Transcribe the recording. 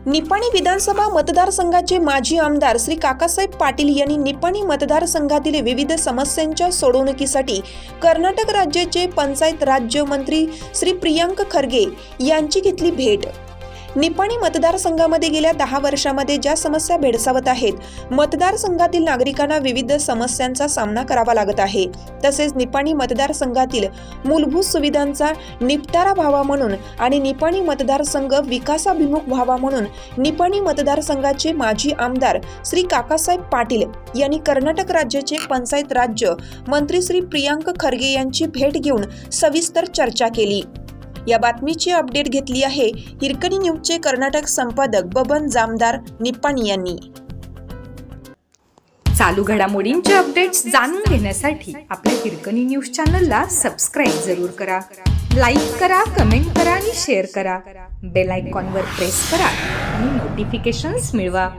निपाणी विधानसभा मतदारसंघाचे माजी आमदार श्री काकासाहेब पाटील यांनी निपाणी मतदारसंघातील विविध समस्यांच्या सोडवणुकीसाठी कर्नाटक राज्याचे पंचायत राज्य मंत्री श्री प्रियांक खरगे यांची घेतली भेट। निपाणी मतदारसंघामध्ये गेल्या 10 वर्षांमध्ये ज्या समस्या भेडसावत आहेत, मतदारसंघातील नागरिकांना विविध समस्यांचा सामना करावा लागत आहे। तसेच निपाणी मतदारसंघातील मूलभूत सुविधांचा निपटारा व्हावा म्हणून आणि निपाणी मतदारसंघ विकासाभिमुख व्हावा म्हणून निपाणी मतदारसंघाचे माजी आमदार श्री काकासाहेब पाटील यांनी कर्नाटक राज्याचे पंचायत राज्य मंत्री श्री प्रियांक खरगे यांची भेट घेऊन सविस्तर चर्चा केली। या बातमीची अपडेट घेतली आहे हिरकणी न्यूजचे कर्नाटक संपादक बबन जामदार निपाणी यांनी। चालू घडामोडींचे अपडेट्स जाणून घेण्यासाठी आपल्या हिरकणी न्यूज चॅनलला सबस्क्राईब जरूर करा, लाईक करा, कमेंट करा आणि शेअर करा। बेल आयकॉनवर प्रेस करा आणि नोटिफिकेशन्स मिळवा।